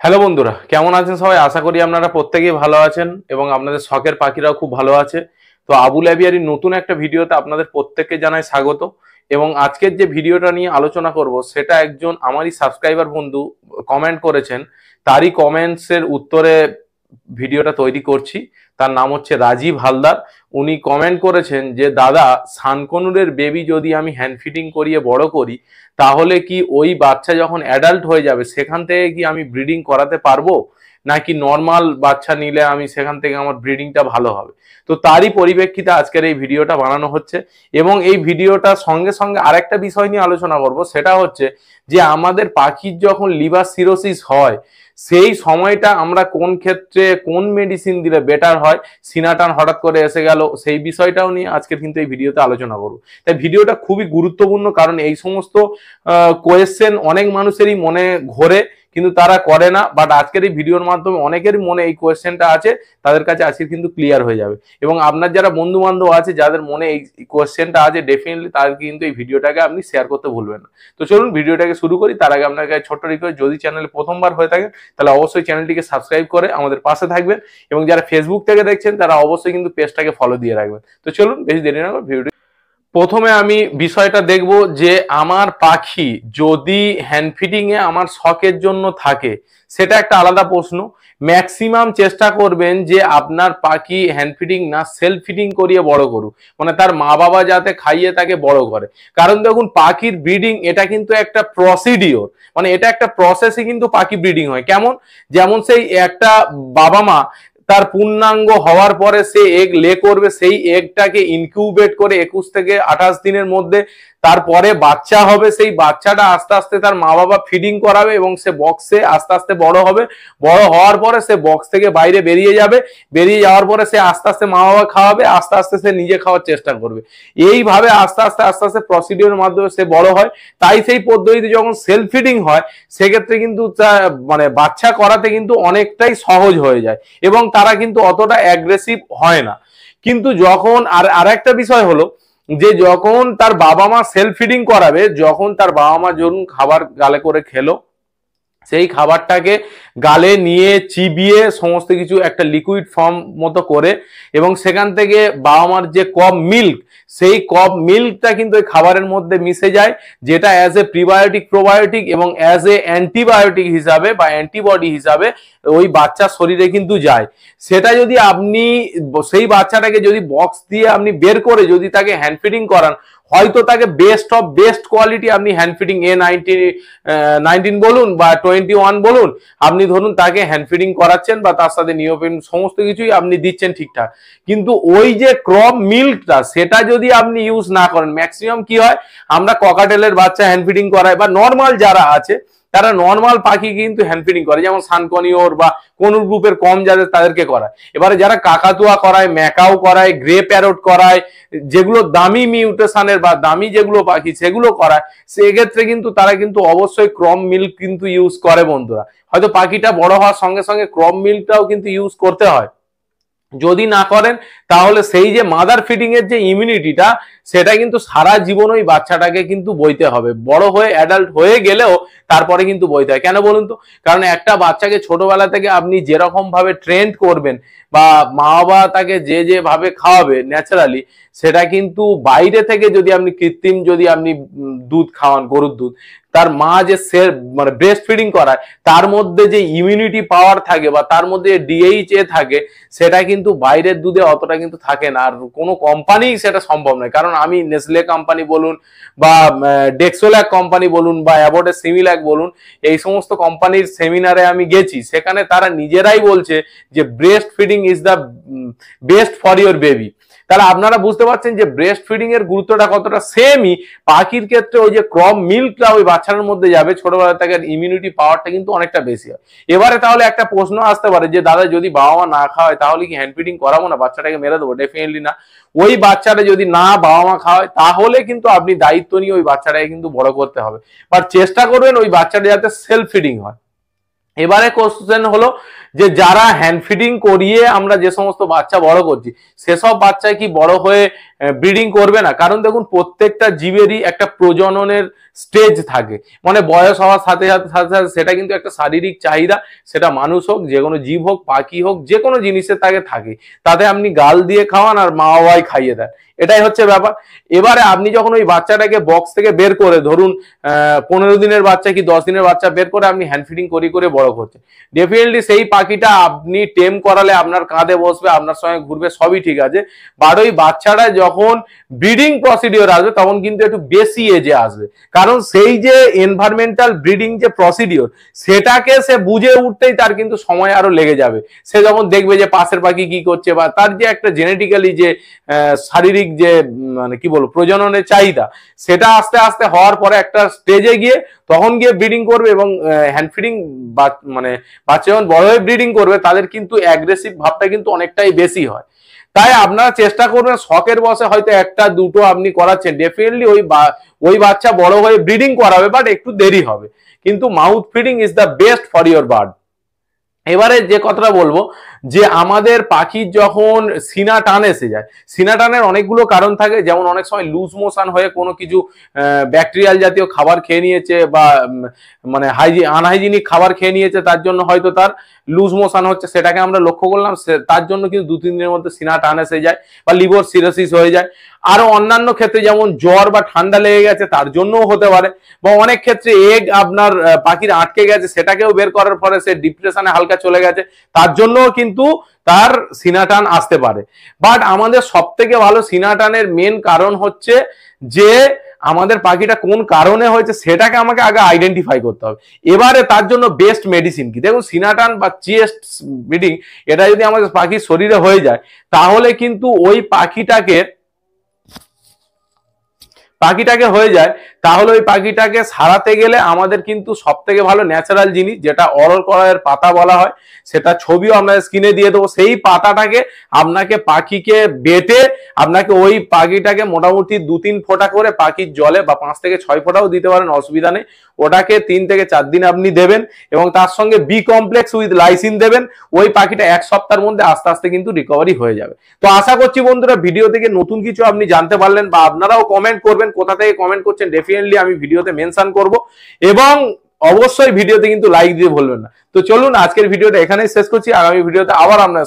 Hello বন্ধুরা, কেমন আছেন সবাই? আশা করি আপনারা প্রত্যেকেই ভালো আছেন এবং আপনাদের শখের পাখিরাও খুব ভালো আছে। তো আবুল অ্যাভিয়ারির নতুন একটা ভিডিওতে আপনাদের প্রত্যেককে জানাই স্বাগত। এবং আজকের যে ভিডিওটা নিয়ে আলোচনা করব সেটা একজন আমারই সাবস্ক্রাইবার বন্ধু কমেন্ট করেছেন, তারই কমেন্টসের উত্তরে ভিডিওটা তৈরি করছি। তার নাম হচ্ছে রাজীব হালদার। উনি কমেন্ট করেছেন যে দাদা, সানকনুরের বেবি যদি আমি হ্যান্ড ফিডিং করিয়ে বড় করি, তাহলে কি ওই বাচ্চা যখন অ্যাডাল্ট হয়ে যাবে সেখান থেকে কি আমি ব্রিডিং করাতে পারবো, নাকি নর্মাল বাচ্চা নিলে আমি সেখান থেকে আমার ব্রিডিংটা ভালো হবে? তো তারই পরিপ্রেক্ষিতে আজকের এই ভিডিওটা বানানো হচ্ছে। এবং এই ভিডিওটা সঙ্গে সঙ্গে আরেকটা বিষয় নিয়ে আলোচনা করব, সেটা হচ্ছে যে আমাদের পাখির যখন লিভার সিরোসিস হয় সেই সময়টা আমরা কোন ক্ষেত্রে কোন মেডিসিন দিলে বেটার হয়, সিনাটান হঠাৎ করে এসে গেল, সেই বিষয়টাও নিয়ে আজকে কিন্তু এই ভিডিওতে আলোচনা করব। তাই ভিডিওটা খুবই গুরুত্বপূর্ণ, কারণ এই সমস্ত কোয়েশ্চেন অনেক মানুষেরই মনে ঘোরে কিন্তু তারা করে না। বাট আজকের এই ভিডিওর মাধ্যমে অনেকেরই মনে এই কোয়েশ্চেনটা আছে, তাদের কাছে আজকে কিন্তু ক্লিয়ার হয়ে যাবে। এবং আপনার যারা বন্ধু বান্ধব আছে যাদের মনে এই কোয়েশ্চেনটা আছে, ডেফিনেটলি তাদেরকে কিন্তু এই ভিডিওটাকে আপনি শেয়ার করতে ভুলবেন না। তো চলুন ভিডিওটাকে শুরু করি। তার আগে আপনার কাছে ছোট্ট রিকোয়েস্ট, যদি চ্যানেলে প্রথমবার হয়ে থাকেন তাহলে অবশ্যই চ্যানেলটিকে সাবস্ক্রাইব করে আমাদের পাশে থাকবেন, এবং যারা ফেসবুক থেকে দেখছেন তারা অবশ্যই কিন্তু পেজটাকে ফলো দিয়ে রাখবেন। তো চলুন বেশি দেরি না করে ভিডিও প্রথমে আমি বিষয়টা দেখব যে আমার পাখি যদি হ্যান্ড ফিডিং এ আমার শখের জন্য থাকে, সেটা একটা আলাদা প্রশ্ন। ম্যাক্সিমাম চেষ্টা করবেন যে আপনার পাখি হ্যান্ড ফিডিং না সেলফ ফিডিং করিয়ে বড় করুক, মানে তার মা বাবা যাতে খাইয়ে তাকে বড় করে। কারণ দেখুন, পাখির ব্রিডিং এটা কিন্তু একটা প্রসিডিওর, মানে এটা একটা প্রসেসে কিন্তু পাখি ব্রিডিং হয়। কেমন? যেমন সেই একটা বাবা মা তার পূর্ণাঙ্গ হওয়ার পরে সে এগ লে করবে, সেই এগটাকে ইনকিউবেট করে 21 থেকে 28 দিনের মধ্যে তারপরে বাচ্চা হবে। সেই বাচ্চাটা আস্তে আস্তে তার মা বাবা ফিডিং করাবে এবং সে বক্সে আস্তে আস্তে বড় হবে। বড় হওয়ার পরে সে বক্স থেকে বাইরে বেরিয়ে যাবে। বেরিয়ে যাওয়ার পরে সে আস্তে আস্তে মা বাবা খাওয়াবে, আস্তে আস্তে সে নিজে খাওয়ার চেষ্টা করবে। এইভাবে আস্তে আস্তে আস্তে আস্তে প্রসিডিওর মাধ্যমে সে বড় হয়। তাই সেই পদ্ধতিতে যখন সেলফ ফিডিং হয় সেক্ষেত্রে কিন্তু মানে বাচ্চা করাতে কিন্তু অনেকটাই সহজ হয়ে যায় এবং তারা কিন্তু অতটা অ্যাগ্রেসিভ হয় না। কিন্তু যখন আর একটা বিষয় হলো যে যখন তার বাবা মা সেলফ ফিডিং করাবে, যখন তার বাবা মা ধরুন খাবার গালে করে খেলো, সেই খাবারটাকে গালে নিয়ে চিবিয়ে সমস্ত কিছু একটা লিকুইড ফর্ম মতো করে, এবং সেখান থেকে বাবা মার যে কপ মিল্ক, সেই কপ মিল্কটা কিন্তু ওই খাবারের মধ্যে মিশে যায়, যেটা অ্যাজ এ প্রিবায়োটিক প্রোবায়োটিক এবং অ্যাজ এ অ্যান্টিবায়োটিক হিসাবে বা অ্যান্টিবডি হিসাবে ওই বাচ্চার শরীরে কিন্তু যায়। সেটা যদি আপনি সেই বাচ্চাটাকে যদি বক্স দিয়ে আপনি বের করে যদি তাকে হ্যান্ড ফিডিং করান, হয়তো তাকে বেস্ট অফ বেস্ট কোয়ালিটি আপনি হ্যান্ড ফিডিং A19 বলুন বা 21 বলুন, আপনি ধরুন তাকে হ্যান্ড ফিডিং করাচ্ছেন বা তার সাথে নিওপিন সমস্ত কিছুই আপনি দিচ্ছেন ঠিকঠাক, কিন্তু ওই যে ক্রপ মিল্কটা সেটা যদি আপনি ইউজ না করেন, ম্যাক্সিমাম কি হয়, আমরা ককাটেলের বাচ্চা হ্যান্ড ফিডিং করাই বা নর্মাল যারা আছে তারা নর্মাল পাখি কিন্তু হ্যান্ড ফিডিং করে, যেমন সানকনিওর বা কোন গ্রুপের কম যাদের তাদেরকে করায়। এবারে যারা কাকাতুয়া করায়, ম্যাকাও করায়, গ্রে প্যারট করায়, যেগুলো দামি মিউটেশনের বা দামি যেগুলো পাখি সেগুলো করায়, সেক্ষেত্রে কিন্তু তারা কিন্তু অবশ্যই ক্রম মিল্ক কিন্তু ইউজ করে বন্ধুরা। হয়তো পাখিটা বড় হওয়ার সঙ্গে সঙ্গে ক্রম মিল্কটাও কিন্তু ইউজ করতে হয়। যদি না করেন তাহলে সেই যে মাদার ফিডিং এর যে ইমিউনিটিটা, সেটা কিন্তু সারা জীবন ওই বাচ্চাটাকে কিন্তু বইতে হবে। বড় হয়ে অ্যাডাল্ট হয়ে গেলেও তারপরে কিন্তু বইতে হয়। কেন বলুন তো? কারণ একটা বাচ্চাকে ছোটবেলা থেকে আপনি যেরকম ভাবে ট্রেন্ড করবেন বা মা বাবা তাকে যে ভাবে খাওয়াবে ন্যাচারালি, সেটা কিন্তু বাইরে থেকে যদি আপনি কৃত্রিম যদি আপনি দুধ খাওয়ান, গরুর দুধ, তার মা যে মানে ব্রেস্ট ফিডিং করায় তার মধ্যে যে ইমিউনিটি পাওয়ার থাকে বা তার মধ্যে ডিএইচএ থাকে, সেটা কিন্তু বাইরের দুধে অতটা কিন্তু থাকে না। আর কোনো কোম্পানি সেটা সম্ভব নয়। কারণ আমি নেসলে কোম্পানি বলুন বা ডেক্সোল্যাক কোম্পানি বলুন বা অ্যাবটের সিমিল্যাক বলুন, এই সমস্ত কোম্পানির সেমিনারে আমি গেছি, সেখানে তারা নিজেরাই বলছে যে breast feeding is the best for your baby. তাহলে আপনারা বুঝতে পারছেন যে ব্রেস্ট ফিডিং এর গুরুত্বটা কতটা। সেমই পাখির ক্ষেত্রে ওই যে ক্রপ মিল্কটা ওই বাচ্চার মধ্যে যাবে ছোটবেলা থেকে, ইমিউনিটি পাওয়ারটা কিন্তু অনেকটা বেশি হয়। এবারে তাহলে একটা প্রশ্ন আসতে পারে যে দাদা, যদি বাবা মা না খাওয়ায় তাহলে কি হ্যান্ড ফিডিং করাবো না, বাচ্চাটাকে মেরে দেবো? ডেফিনেটলি না। ওই বাচ্চাটা যদি না বাবা মা খাওয়ায় তাহলে কিন্তু আপনি দায়িত্ব নিয়ে ওই বাচ্চাটাকে কিন্তু বড় করতে হবে, বাট চেষ্টা করবেন ওই বাচ্চাটা যাতে সেলফ ফিডিং হয়। এবারে কোশ্চেন হলো যে যারা হ্যান্ড ফিডিং করিয়ে আমরা যে সমস্ত বাচ্চা বড় করছি সেসব বাচ্চায় কি বড় হয়ে ব্রিডিং করবে না? কারণ দেখুন প্রত্যেকটা জীবেরই একটা প্রজননের স্টেজ থাকে, মানে বয়স হওয়ার সাথে সাথে সাথে সাথে সেটা কিন্তু একটা শারীরিক চাহিদা, সেটা মানুষ হোক, যে কোনো জীব হোক, পাখি হোক, যে কোনো জিনিসের তাকে থাকে। তাতে আপনি গাল দিয়ে খাওয়ান আর মা বাবাই খাইয়ে দেন, এটাই হচ্ছে ব্যাপার। এবারে আপনি যখন ওই বাচ্চাটাকে বক্স থেকে বের করে ধরুন 15 দিনের বাচ্চা কি 10 দিনের বাচ্চা বের করে আপনি হ্যান্ড ফিডিং করে বড় করছেন, ডেফিনেটলি সেই পাখিটা আপনি টেম করালে আপনার কাঁধে বসবে, আপনার সঙ্গে ঘুরবে, সবই ঠিক আছে। বাট ওই বাচ্চাটা যখন ব্রিডিং প্রসিডিওর আসবে তখন কিন্তু একটু বেশি এজে আসবে, কারণ সেই যে এনভায়রনমেন্টাল ব্রিডিং যে প্রসিডিওর সেটাকে সে বুঝে উঠতেই তার কিন্তু সময় আরো লেগে যাবে। সে যখন দেখবে যে পাশের পাখি কি করছে, বা তার যে একটা জেনেটিক্যালি যে শারীরিক যে মানে কি বলবো প্রজননের চাহিদা, সেটা আস্তে আস্তে হওয়ার পরে একটা স্টেজে গিয়ে তখন গিয়ে ব্রিডিং করবে। এবং হ্যান্ড ফিডিং মানে বাচ্চা যখন বড় হয়ে ব্রিডিং করবে তাদের কিন্তু অ্যাগ্রেসিভ ভাবটা কিন্তু অনেকটাই বেশি হয়। তাই আপনারা চেষ্টা করবেন শখের বসে হয়তো একটা দুটো আপনি করাচ্ছেন, ডেফিনেটলি ওই বাচ্চা বড় হয়ে ব্রিডিং করাবে, বাট একটু দেরি হবে, কিন্তু mouth feeding is the best for your bird. এবারে যে কথাটা বলবো যে আমাদের পাখির যখন সিনা টান এসে যায়, সিনা টানের অনেকগুলো কারণ থাকে, যেমন অনেক সময় লুজ মোশন হয়ে কোনো কিছু ব্যাকটেরিয়াল জাতীয় খাবার খেয়ে নিয়েছে, বা মানে আনহাইজিনিক খাবার খেয়ে নিয়েছে, তার জন্য হয়তো তার লুজ মোশন হচ্ছে, সেটাকে আমরা লক্ষ্য করলাম, তার জন্য কিন্তু 2-3 দিনের মধ্যে সিনা টান এসে যায়, বা লিভার সিরোসিস হয়ে যায়। আরো অন্যান্য ক্ষেত্রে যেমন জ্বর বা ঠান্ডা লেগে গেছে তার জন্যও হতে পারে, বা অনেক ক্ষেত্রে এগ আপনার পাখির আটকে গেছে, সেটাকেও বের করার পরে সে ডিপ্রেশনে হালকা চলে গেছে, তার জন্যও কিন্তু তার সিনাটান আসতে পারে। বাট আমাদের সব থেকে ভালো সিনাটানের মেন কারণ হচ্ছে যে আমাদের পাখিটা কোন কারণে হয়েছে সেটাকে আমাকে আগে আইডেন্টিফাই করতে হবে। এবারে তার জন্য বেস্ট মেডিসিন কি, দেখুন সিনাটান বা চেস্ট ব্লিডিং এটা যদি আমাদের পাখির শরীরে হয়ে যায় তাহলে কিন্তু ওই পাখিটাকে হয়ে যায়, তাহলে ওই পাখিটাকে সারাতে গেলে আমাদের কিন্তু সব থেকে ভালো ন্যাচারাল জিনিস যেটা অরল করার পাতা বলা হয়, সেটা ছবিও আপনার স্ক্রিনে দিয়ে দেবো। সেই পাতাটাকে আপনাকে পাখিকে বেটে আপনাকে ওই পাখিটাকে মোটামুটি 2-3 ফোঁটা করে পাখির জলে বা 5 থেকে 6 ফোঁটাও দিতে পারেন, অসুবিধা নেই। ওটাকে 3 থেকে 4 দিন আপনি দেবেন এবং তার সঙ্গে বি কমপ্লেক্স উইথ লাইসিন দেবেন। ওই পাখিটা 1 সপ্তাহের মধ্যে আস্তে আস্তে কিন্তু রিকভারি হয়ে যাবে। তো আশা করছি বন্ধুরা ভিডিও থেকে নতুন কিছু আপনি জানতে পারলেন, বা আপনারাও কমেন্ট করবেন, কোথা থেকে কমেন্ট করছেন ডেফিনেটলি আমি ভিডিওতে মেনশন করব, এবং অবশ্যই ভিডিওতে কিন্তু লাইক দিয়ে ভুলবেন না। তো চলুন আজকের ভিডিওটা এখানেই শেষ করছি, আগামী ভিডিওতে আবার আমরা